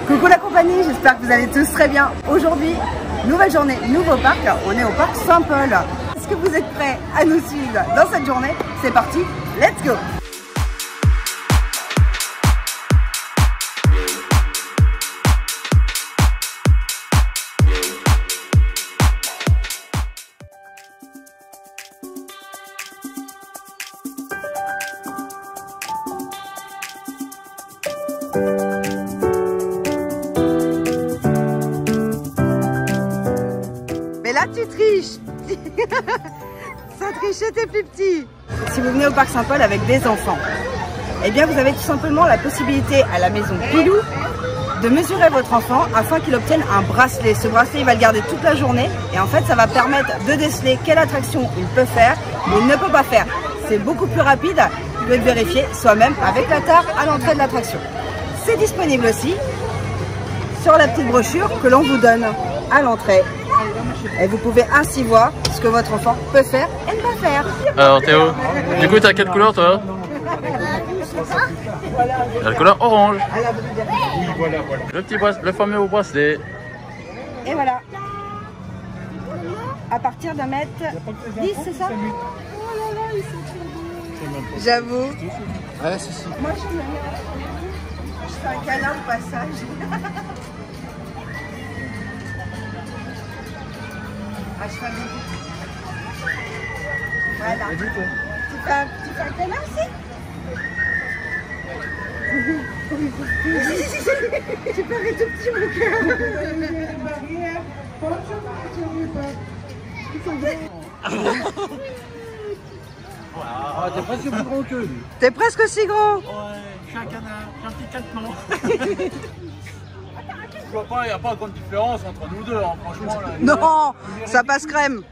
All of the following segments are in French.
Coucou la compagnie, j'espère que vous allez tous très bien. Aujourd'hui, nouvelle journée, nouveau parc. On est au parc Saint-Paul. Est-ce que vous êtes prêts à nous suivre dans cette journée? C'est parti, let's go! Mais là tu triches. Ça trichait tes plus petits. Si vous venez au parc Saint-Paul avec des enfants, eh bien vous avez tout simplement la possibilité à la maison Pilou de mesurer votre enfant afin qu'il obtienne un bracelet. Ce bracelet il va le garder toute la journée et en fait ça va permettre de déceler quelle attraction il peut faire ou il ne peut pas faire. C'est beaucoup plus rapide de le vérifier soi-même avec la tare à l'entrée de l'attraction. C'est disponible aussi sur la petite brochure que l'on vous donne à l'entrée. Et vous pouvez ainsi voir ce que votre enfant peut faire et ne pas faire. Alors Théo, du coup t'as quelle couleur toi? La couleur orange. Le petit bracelet, le fameux bracelet. Et voilà. À partir d'un mètre 10, c'est ça? J'avoue. Ouais, si, si. Moi je fais un câlin au passage. Ah, je fais un bisou. Voilà. Tu fais un câlin aussi? Tu parais tout petit mon cœur. Ah, t'es presque plus grand que lui. T'es presque aussi gros. Ouais, je suis un canard, j'ai un petit cadenas. Je vois pas, il n'y a pas de grande différence entre nous deux, hein, franchement. Là, Non, ça passe crème.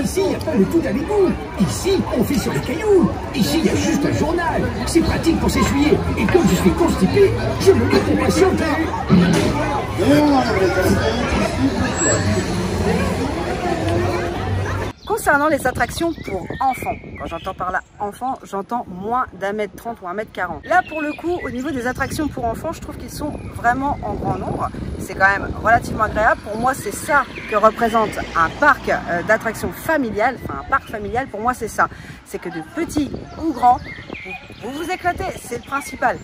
Ici, il n'y a pas de tout avec vous. Ici, on fait sur les cailloux. Ici, il y a juste un journal. C'est pratique pour s'essuyer. Et comme je suis constipé, je me mets pour patienter. Concernant les attractions pour enfants, quand j'entends par là enfants, j'entends moins d'1m30 ou 1m40. Là pour le coup, au niveau des attractions pour enfants, je trouve qu'ils sont vraiment en grand nombre. C'est quand même relativement agréable. Pour moi, c'est ça que représente un parc d'attractions familiales. Enfin, un parc familial, pour moi, c'est ça. C'est que de petits ou grands, vous vous éclatez, c'est le principal.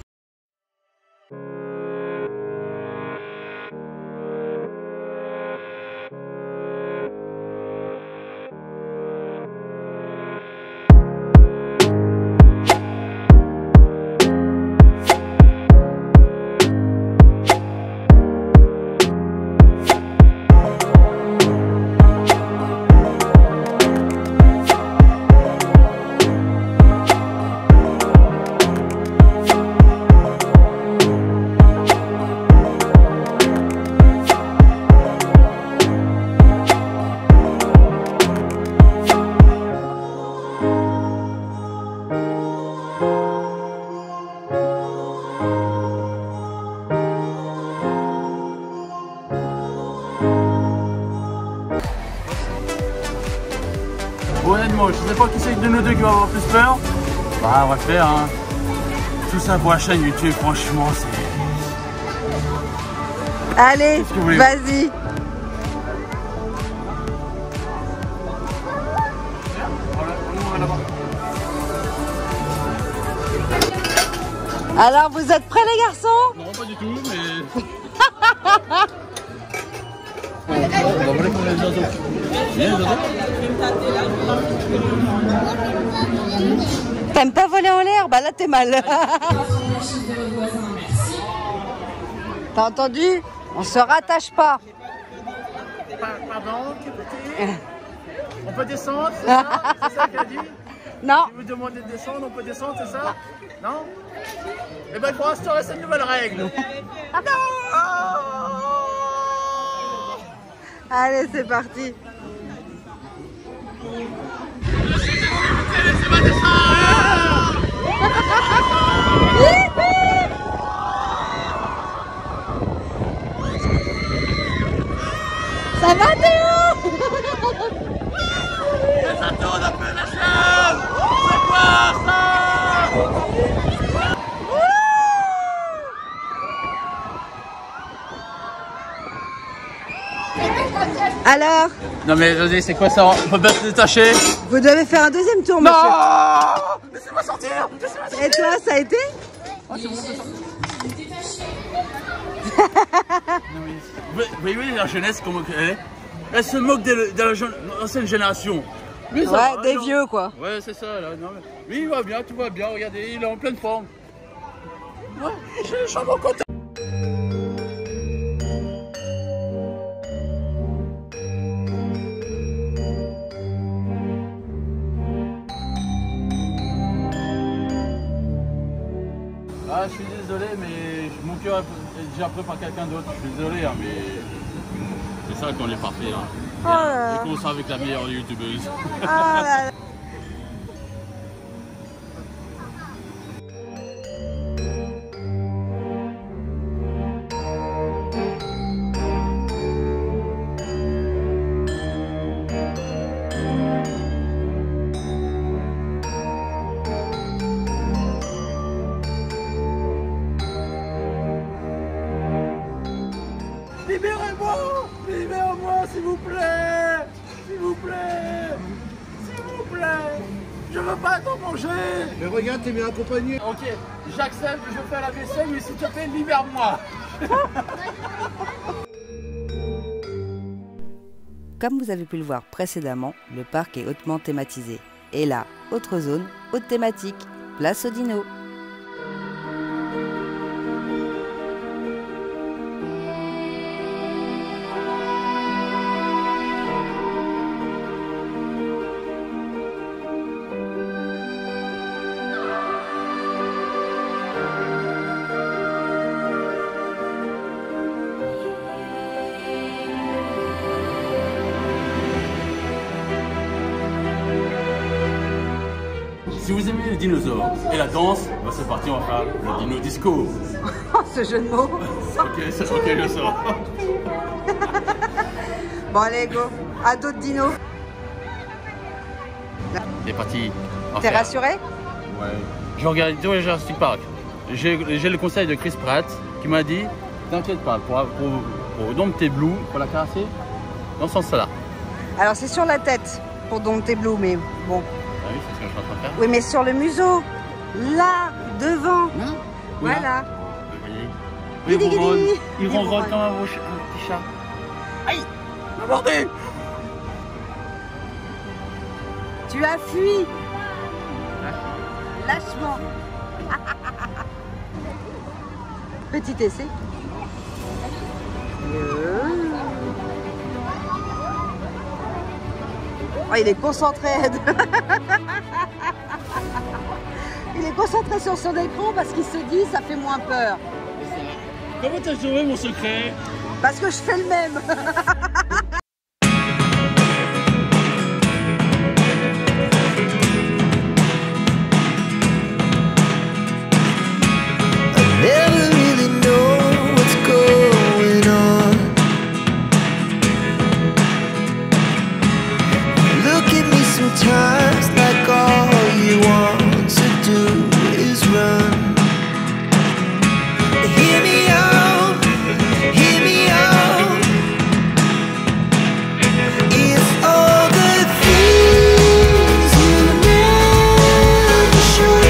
Honnêtement, je sais pas qui c'est de nous deux qui va avoir plus peur. Bah, on va le faire, hein. Tout ça pour la chaîne YouTube, franchement, c'est... Allez, vas-y. Alors, vous êtes prêts les garçons? Non, pas du tout, mais... On va voler pour les oiseaux. Viens, les oiseaux. T'aimes pas voler en l'air? Bah là t'es mal. T'as entendu? On se rattache pas. Pardon, on peut descendre, c'est ça? C'est ça qu'elle a dit? Non. Si vous demandez de descendre, on peut descendre, c'est ça? Non? Eh ben, pour instaurer cette nouvelle règle. Non! Allez, c'est parti. Ça va Théo? Ça tourne un peu la chaîne. C'est quoi ça? Alors? Non mais vas-y, c'est quoi ça? On peut pas se détacher? Vous devez faire un deuxième tour, Non, monsieur. laissez-moi sortir. Et toi, ça a été? Ah, c'est bon, on peut sortir. Vous voyez la jeunesse, comment elle est? Elle se moque de l'ancienne génération. Mais ça Ouais, va, des non. vieux quoi. Ouais, c'est ça là. Non, mais... Oui, il va bien, tout va bien. Regardez, il est en pleine forme. Ouais, je suis vraiment content. Ah, je suis désolé, mais mon cœur est déjà pris par quelqu'un d'autre. Je suis désolé, hein, mais c'est ça qu'on est parfait. Hein. Oh là là. Et qu'on sera avec la meilleure youtubeuse. Ah là là. Libérez-moi! Libérez-moi, s'il vous plaît! S'il vous plaît! S'il vous plaît! Je veux pas être mangé! Mais regarde, t'es bien accompagné. Ok, j'accepte, je fais la vaisselle, mais s'il te plaît, libère-moi! Comme vous avez pu le voir précédemment, le parc est hautement thématisé. Et là, autre zone, haute thématique, place aux dinos. Si vous aimez les dinosaures et la danse, bah c'est parti, on va faire le dino disco. Oh, ce jeu de mots. Ok, c'est ok, je sors. Bon allez, go. À d'autres dinos. C'est parti. T'es rassuré? Ouais. Je regarde tous les Jurassic Park. J'ai le conseil de Chris Pratt qui m'a dit t'inquiète pas, pour dompter Blue, pour la caresser, dans ce sens-là. Alors c'est sur la tête pour dompter Blue, mais bon. Ah oui, c'est ce que je suis en train de faire. Oui, mais sur le museau. Là, devant. Non. Voilà. Oui, Guidi, il ronronne. guidi. Il ronronne comme un petit chat. Aïe, m'a mordé. Tu as fui. Lâchement. Petit essai. Oh, il est concentré. Il est concentré sur son écran parce qu'il se dit ça fait moins peur. Comment t'as trouvé mon secret? Parce que je fais le même. Never really know what's going on. Look at me sometimes like all you want to do is run. Hear me out, hear me out. It's all the things you never show.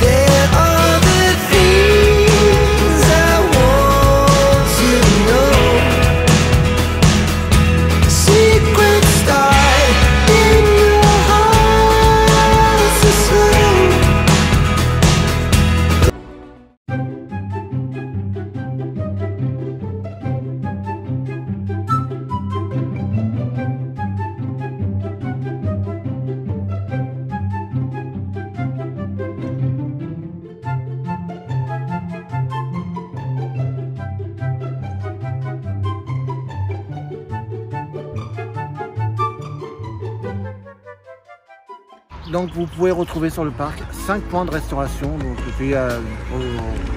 There are the things I want to know. Secrets start in your heart so slow. Donc vous pouvez retrouver sur le parc 5 points de restauration, donc il y a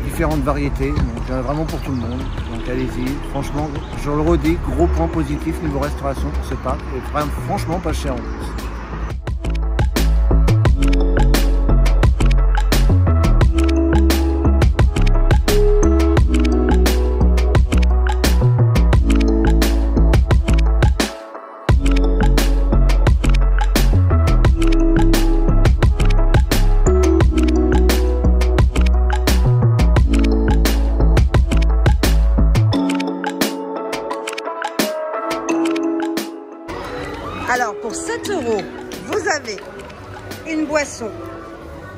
différentes variétés, donc il y en a vraiment pour tout le monde, donc allez-y. Franchement, je le redis, gros point positif niveau restauration pour ce parc, et vraiment, franchement pas cher en plus.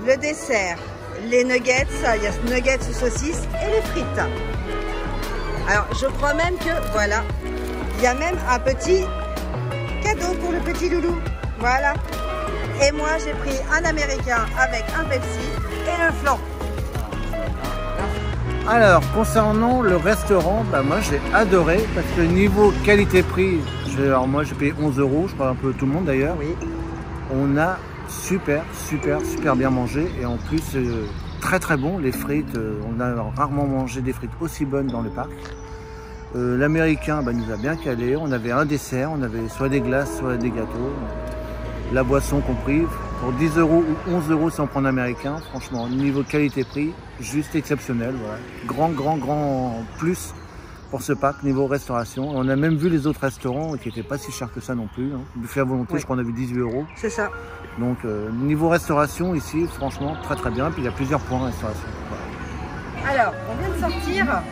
le dessert, les nuggets, il y a nuggets ou saucisses et les frites. Alors je crois même que, voilà, il y a même un petit cadeau pour le petit loulou. Voilà. Et moi j'ai pris un américain avec un Pepsi et le flan. Alors, concernant le restaurant, bah, moi j'ai adoré parce que niveau qualité-prix, alors moi j'ai payé 11 €, je crois un peu tout le monde d'ailleurs. Oui. On a super bien mangé et en plus très bon. Les frites, on a rarement mangé des frites aussi bonnes dans le parc. L'américain bah, nous a bien calé, on avait un dessert, on avait soit des glaces, soit des gâteaux. La boisson compris, pour 10 € ou 11 € si on prend l'américain, franchement, niveau qualité-prix, juste exceptionnel. Voilà. Grand plus pour ce parc, niveau restauration. On a même vu les autres restaurants qui n'étaient pas si chers que ça non plus. Hein. Buffet à volonté, oui. Je crois qu'on a vu 18 €. C'est ça. Donc, niveau restauration, ici, franchement, très bien. Puis il y a plusieurs points de restauration. Voilà. Alors, on vient de sortir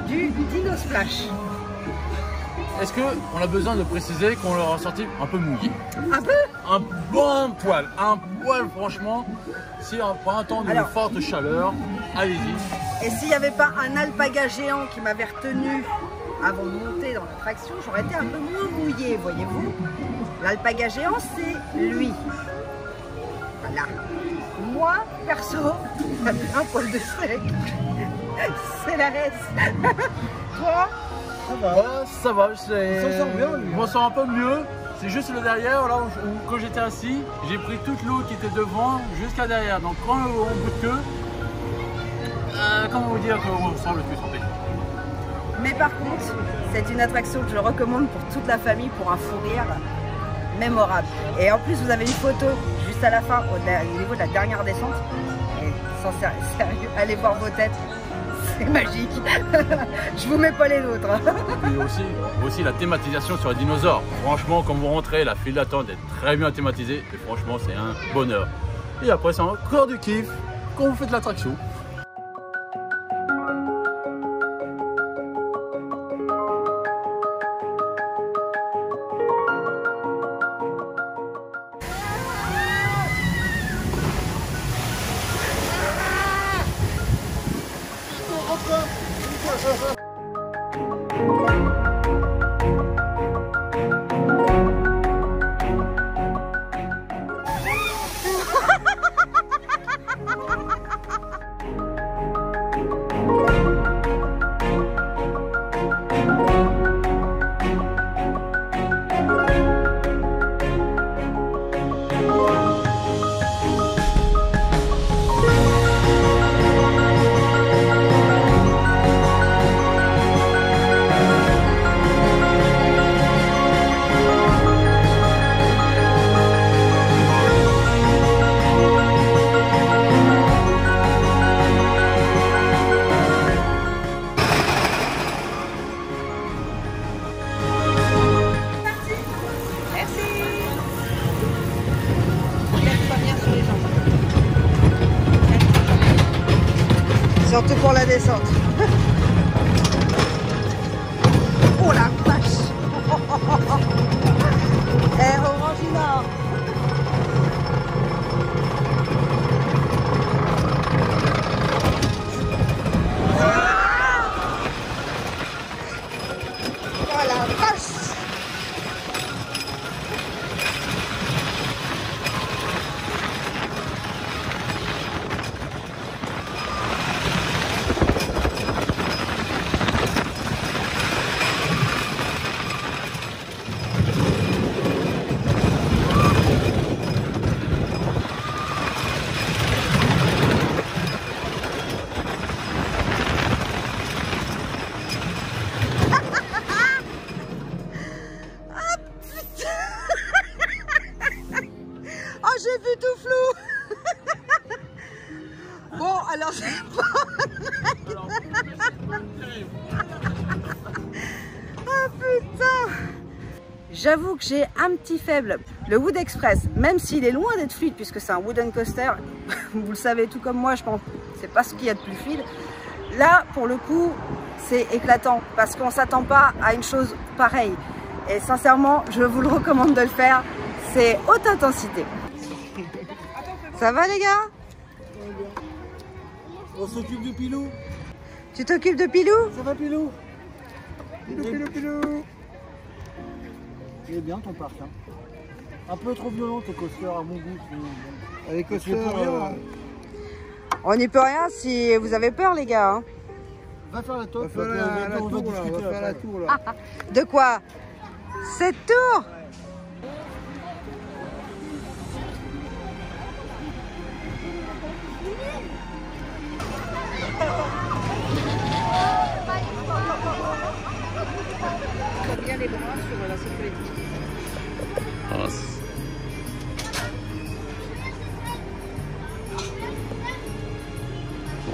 du Dino Splash. Est-ce qu'on a besoin de préciser qu'on leur a sorti un peu mouillé? Un peu? Un bon poil, franchement. Si on prend un temps de forte chaleur, allez-y. Et s'il n'y avait pas un alpaga géant qui m'avait retenu avant de monter dans l'attraction, j'aurais été un peu moins mouillé, voyez-vous. L'alpaga géant, c'est lui. Voilà. Moi, perso, un poil de sec. C'est la reste. Toi? Ça va, je m'en sors un peu mieux. C'est juste le derrière, là où quand j'étais assis, j'ai pris toute l'eau qui était devant jusqu'à derrière. Donc quand on bout de queue, comment vous dire qu'on sent le plus santé. Mais par contre, c'est une attraction que je recommande pour toute la famille pour un fou rire mémorable. Et en plus, vous avez une photo juste à la fin, au niveau de la dernière descente. Et sans sérieux, allez voir vos têtes. C'est magique. Je vous mets pas les nôtres. Et aussi la thématisation sur les dinosaures. Franchement, quand vous rentrez, la file d'attente est très bien thématisée. Et franchement, c'est un bonheur. Et après, c'est encore du kiff quand vous faites l'attraction. Surtout pour la descente. Oh la vache. Eh, Orangina. Oh la vache. J'ai vu tout flou. Bon, alors c'est pas... Oh putain. J'avoue que j'ai un petit faible. Le Wood Express, même s'il est loin d'être fluide, puisque c'est un wooden coaster, vous le savez tout comme moi, je pense, c'est pas ce qu'il y a de plus fluide. Là, pour le coup, c'est éclatant, parce qu'on s'attend pas à une chose pareille. Et sincèrement, je vous le recommande de le faire. C'est haute intensité. Ça va les gars? On s'occupe de Pilou. Tu t'occupes de Pilou? Ça va Pilou? Pilou. Il est bien ton parc. Hein. Un peu trop violent tes coasters à mon goût. Les coasters, On n'y peut rien si vous avez peur les gars. Hein. Va faire la tour. On va faire la tour là. De quoi? Cette tour? Bien les bras sur la sécurité.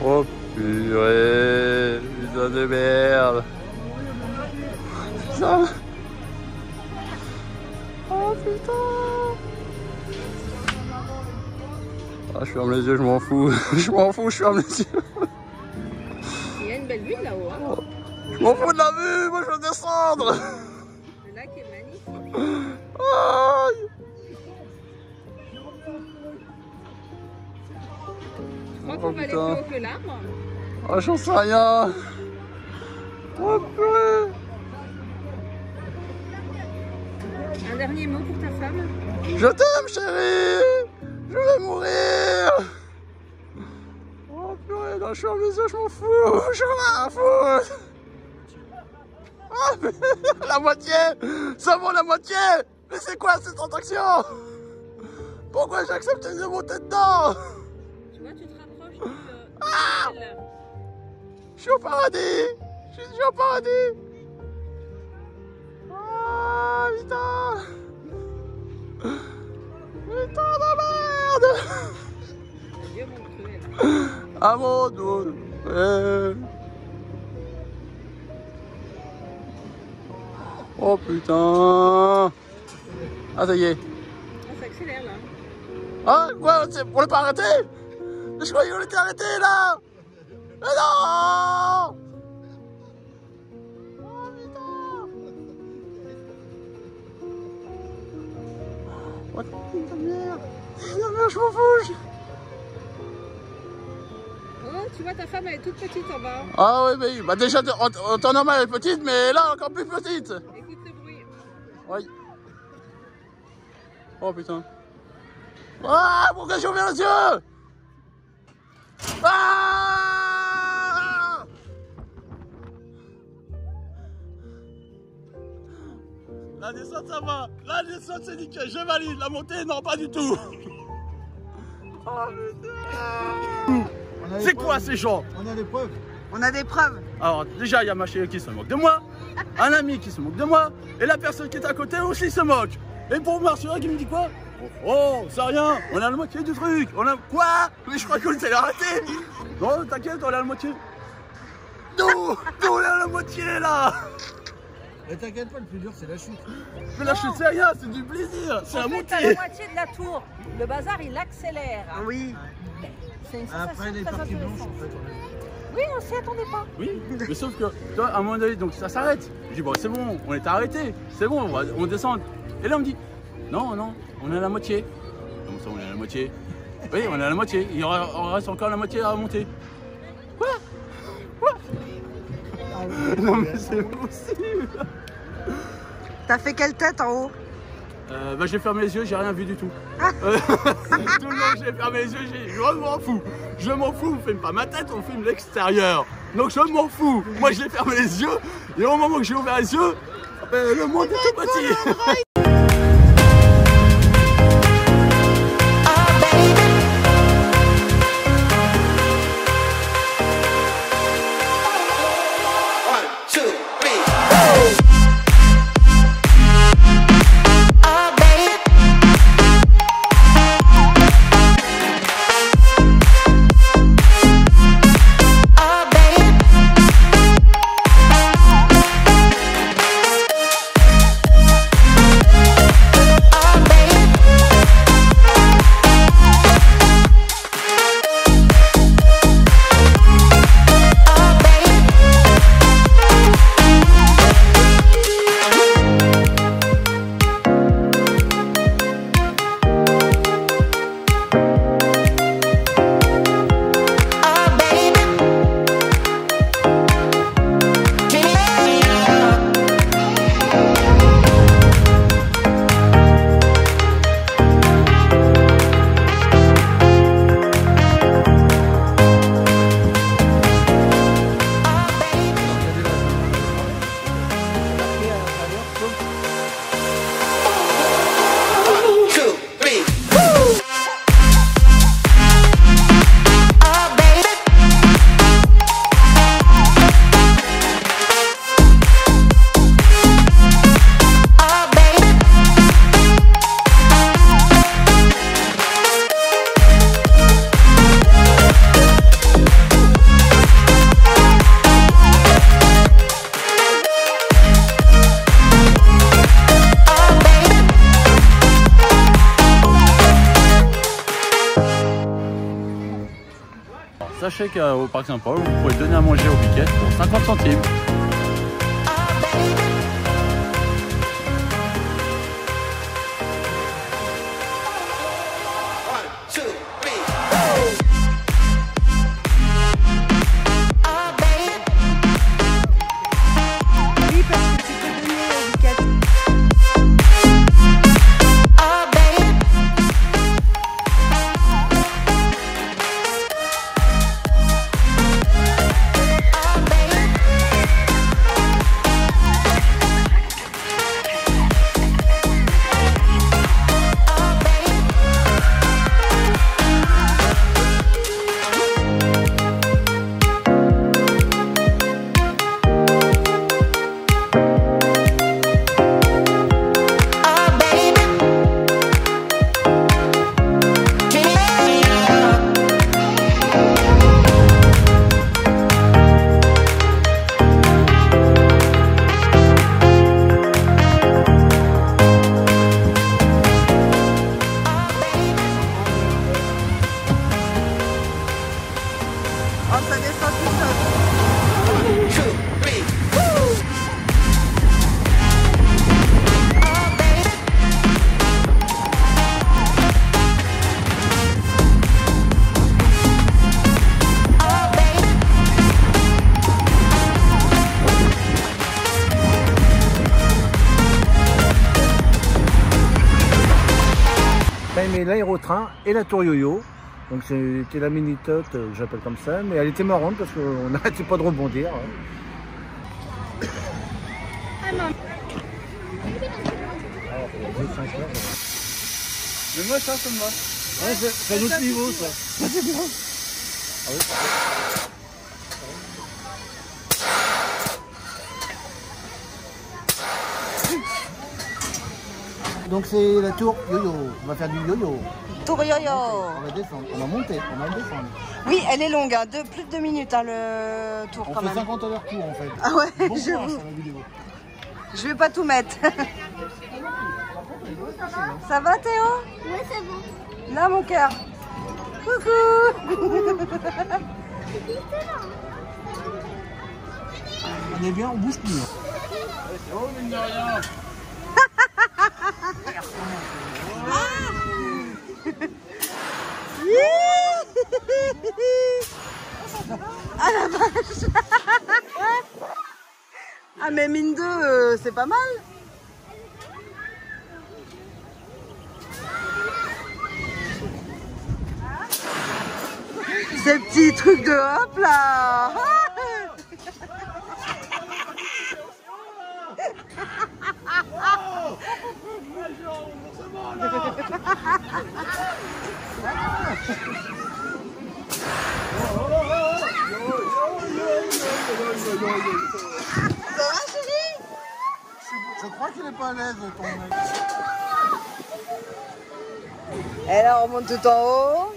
Oh purée, putain de merde. Putain. Oh putain. Ah, je ferme les yeux, je m'en fous. Je m'en fous, je ferme les yeux. Il y a une belle vue là-haut. Hein. Je m'en fous de la vue, moi je veux descendre. Le lac est magnifique. Aïe. Je crois qu'on va aller plus haut que l'arbre. Oh, j'en sais rien. Oh purée. Un dernier mot pour ta femme? Je t'aime chérie. Je vais mourir. Oh purée, là je ferme les yeux, je m'en fous. Je rien à foutre. Ah mais la moitié. Seulement la moitié. Mais c'est quoi cette attraction? Pourquoi j'ai accepté de monter dedans? Tu vois, tu te rapproches du... Ah, je suis au paradis. Je suis au paradis. Ah putain. Putain de merde. Dieu mon cruel. À mon dos. Oh putain. Ah ça y est. On s'accélère là. Ah quoi, on l'a pas arrêté? Je croyais qu'on était arrêté là. Mais non. Oh putain. Oh putain de merde. Putain de merde, je m'en fous. Oh, tu vois, ta femme elle est toute petite en bas. Ah oui, mais bah déjà en temps normal elle est petite, mais là encore plus petite. Écoute le bruit. Oui. Oh putain. Ah, pourquoi j'ai ouvert les yeux? Ah! La descente ça va. La descente c'est nickel, je valide. La montée non pas du tout. Oh putain. C'est quoi ces gens? On a des preuves. On a des preuves. Alors déjà il y a ma chérie qui se moque de moi, un ami qui se moque de moi, et la personne qui est à côté aussi se moque. Et pour me rassurer, qui me dit quoi? Oh, c'est rien, on a la moitié du truc. On a quoi? Mais je crois qu'on s'est arrêté. Non, t'inquiète, on a la moitié. Non, on a la moitié là. Mais t'inquiète pas, le plus dur c'est la chute. Mais la chute c'est rien, c'est du plaisir, c'est la En fait, moitié. à la moitié de la tour, le bazar il accélère. Oui. C'est une sensation Après les très parties blanches intéressante. en fait on a... Oui, on s'y attendait pas. Oui, mais sauf que, toi, à un moment donné, donc ça s'arrête. Je dis, bon, c'est bon, on est arrêté, c'est bon, on descend. Et là, on me dit, non, non, on est à la moitié. Comment ça, on est à la moitié? Oui, on est à la moitié, il reste encore la moitié à monter. Quoi? Quoi? Non, mais c'est possible. T'as fait quelle tête en haut? Bah, j'ai fermé les yeux, j'ai rien vu du tout. Tout le long, j'ai fermé les yeux, je m'en fous. Je m'en fous, on filme pas ma tête, on filme l'extérieur. Donc je m'en fous. Moi, j'ai fermé les yeux, et au moment que j'ai ouvert les yeux, le monde est tout petit. sachez qu'au Parc Saint-Paul, vous pouvez donner à manger aux biquettes pour 50 centimes. Oui, parce que tu peux donner aux biquettes. Oh, ça descend tout seul. T'as aimé l'aérotrain et la tour yo-yo. Donc c'était la mini-tot, j'appelle comme ça, mais elle était marrante parce qu'on n'arrêtait pas de rebondir. Mais moi, ça me va. Ouais, c'est un autre niveau, ça. C'est bien. Ah oui. Donc c'est la tour yo-yo. On va faire du yo-yo. Tour yo-yo. On va descendre, on va monter, on va descendre. Oui, elle est longue, hein, plus de 2 minutes hein, le tour On quand fait même. 50 allers-retours en fait. Ah ouais, Bon courage j'avoue. sur la vidéo. Je vais pas tout mettre. Ça va Théo? Oui, c'est bon. Là mon cœur. Coucou. On est bien, on bouge plus. Oh, mine de rien. Ah la vache. Ah mais mine de, c'est pas mal. Ces petits trucs de hop là. Ça va chérie? Je crois qu'il est pas à l'aise ton mec. Et là on monte tout en haut.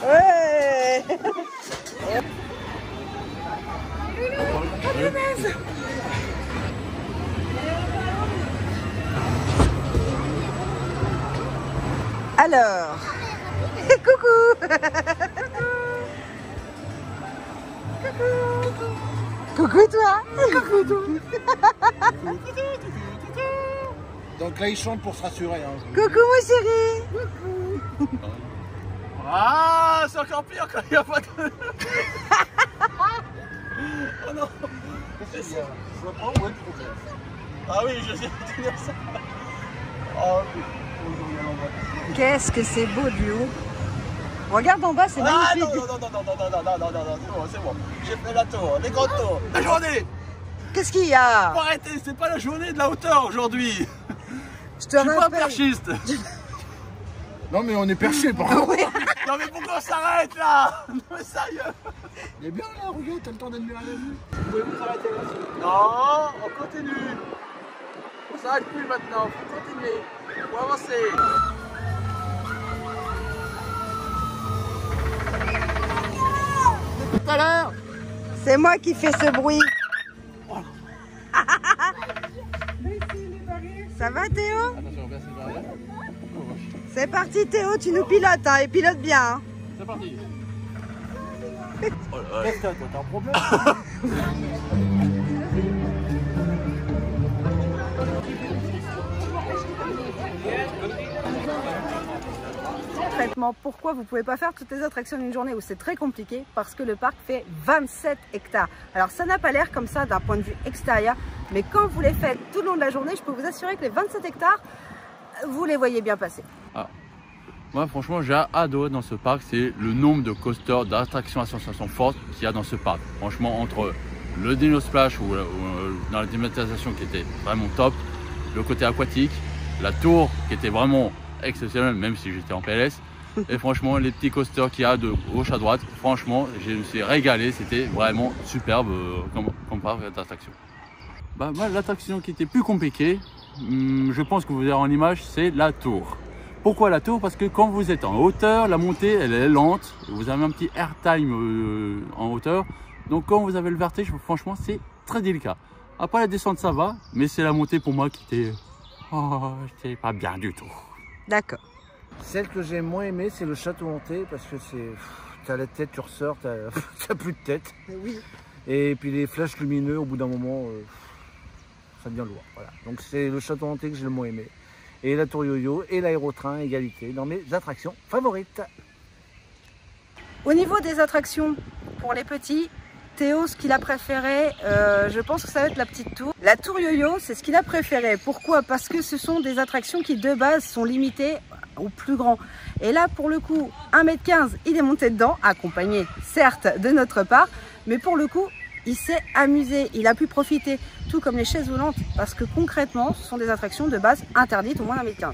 Ouais. Alors, coucou. Coucou toi. Coucou toi. Donc là il chante pour se rassurer. Hein. Coucou mon chéri. Ah, c'est encore pire quand il n'y a pas de... Oh non. Qu'est-ce qu'il y a? Je vois pas où est le problème. Ah oui, je sais dire ça. Oh oui. Qu'est-ce que c'est beau du haut. Regarde en bas, c'est Ah magnifique. non, c'est bon. J'ai fait la tour, les grandes tours. La journée. Qu'est-ce qu'il y a? Faut arrêter, c'est pas la journée de la hauteur aujourd'hui. Je te Je suis pas rappelle. perchiste. Non mais on est perché par contre. Non mais pourquoi on s'arrête là? Non mais sérieux. Il est bien là, regarde, t'as le temps d'admirer la vue. Vous pouvez vous arrêter là? Non, on continue. On s'arrête plus maintenant, faut continuer. Faut avancer. Tout à l'heure, c'est moi qui fais ce bruit. Ça va Théo? Attention, bien c'est derrière. C'est parti Théo, tu nous pilotes hein, et pilote bien. Hein. C'est parti. Oh là là. T'as un problème? Concrètement, pourquoi vous ne pouvez pas faire toutes les attractions d'une journée où c'est très compliqué? Parce que le parc fait 27 hectares. Alors ça n'a pas l'air comme ça d'un point de vue extérieur, mais quand vous les faites tout le long de la journée, je peux vous assurer que les 27 hectares, vous les voyez bien passer. Ah. Moi franchement j'ai adoré dans ce parc, c'est le nombre de coasters, d'attractions à sensation forte qu'il y a dans ce parc. Franchement entre le Dino Splash ou dans la dématérialisation qui était vraiment top, le côté aquatique, la tour qui était vraiment exceptionnelle même si j'étais en PLS, et franchement les petits coasters qu'il y a de gauche à droite, franchement je me suis régalé, c'était vraiment superbe comme parc d'attraction. Bah, moi l'attraction qui était plus compliquée, je pense que vous verrez en image, c'est la tour. Pourquoi la tour? Parce que quand vous êtes en hauteur, la montée elle est lente, vous avez un petit airtime en hauteur, donc quand vous avez le vertige, franchement c'est très délicat. Après la descente ça va, mais c'est la montée pour moi qui était... Oh, j'étais pas bien du tout. D'accord. Celle que j'ai moins aimée, c'est le château hanté, parce que c'est... T'as la tête, tu ressors, t'as plus de tête. Oui. Et puis les flashs lumineux, au bout d'un moment, ça devient lourd. Voilà. Donc c'est le château hanté que j'ai le moins aimé. Et la tour yo-yo et l'aérotrain, égalité, dans mes attractions favorites. Au niveau des attractions, pour les petits, Théo, ce qu'il a préféré, je pense que ça va être la petite tour. La tour yo-yo, c'est ce qu'il a préféré. Pourquoi? Parce que ce sont des attractions qui, de base, sont limitées au plus grand. Et là, pour le coup, 1,15 m, il est monté dedans, accompagné, certes, de notre part. Mais pour le coup, il s'est amusé, il a pu profiter, tout comme les chaises volantes. Parce que concrètement, ce sont des attractions de base interdites au moins d'1,15 m.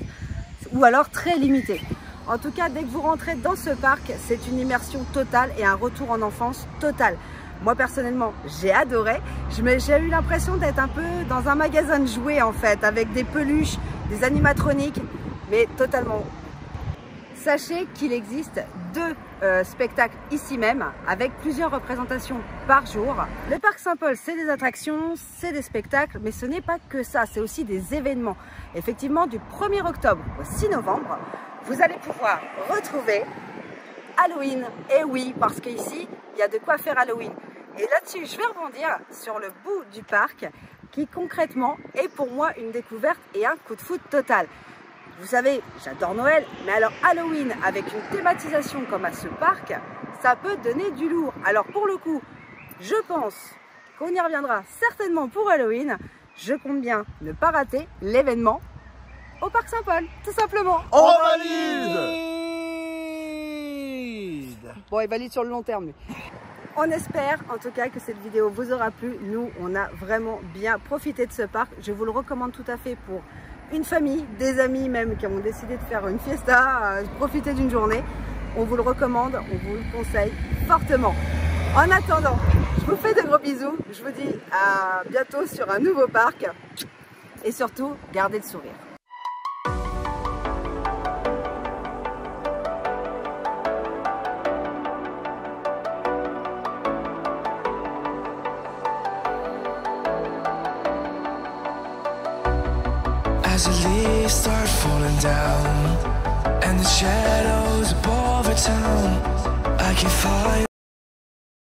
Ou alors très limitées. En tout cas, dès que vous rentrez dans ce parc, c'est une immersion totale et un retour en enfance total. Moi personnellement, j'ai adoré. J'ai eu l'impression d'être un peu dans un magasin de jouets en fait, avec des peluches, des animatroniques, mais totalement. Sachez qu'il existe 2 spectacles ici même, avec plusieurs représentations par jour. Le parc Saint-Paul, c'est des attractions, c'est des spectacles, mais ce n'est pas que ça, c'est aussi des événements. Effectivement, du 1er octobre au 6 novembre, vous allez pouvoir retrouver Halloween. Et oui, parce qu'ici, il y a de quoi faire Halloween. Et là-dessus, je vais rebondir sur le bout du parc, qui concrètement est pour moi une découverte et un coup de foot total. Vous savez, j'adore Noël, mais alors Halloween avec une thématisation comme à ce parc, ça peut donner du lourd. Alors pour le coup, je pense qu'on y reviendra certainement pour Halloween. Je compte bien ne pas rater l'événement au parc Saint-Paul, tout simplement. On valide! Bon, il valide sur le long terme. Mais... On espère en tout cas que cette vidéo vous aura plu. Nous, on a vraiment bien profité de ce parc. Je vous le recommande tout à fait pour une famille, des amis même qui ont décidé de faire une fiesta, profiter d'une journée. On vous le recommande, on vous le conseille fortement. En attendant, je vous fais de gros bisous. Je vous dis à bientôt sur un nouveau parc. Et surtout, gardez le sourire. As the leaves start falling down and the shadows above the town, I can find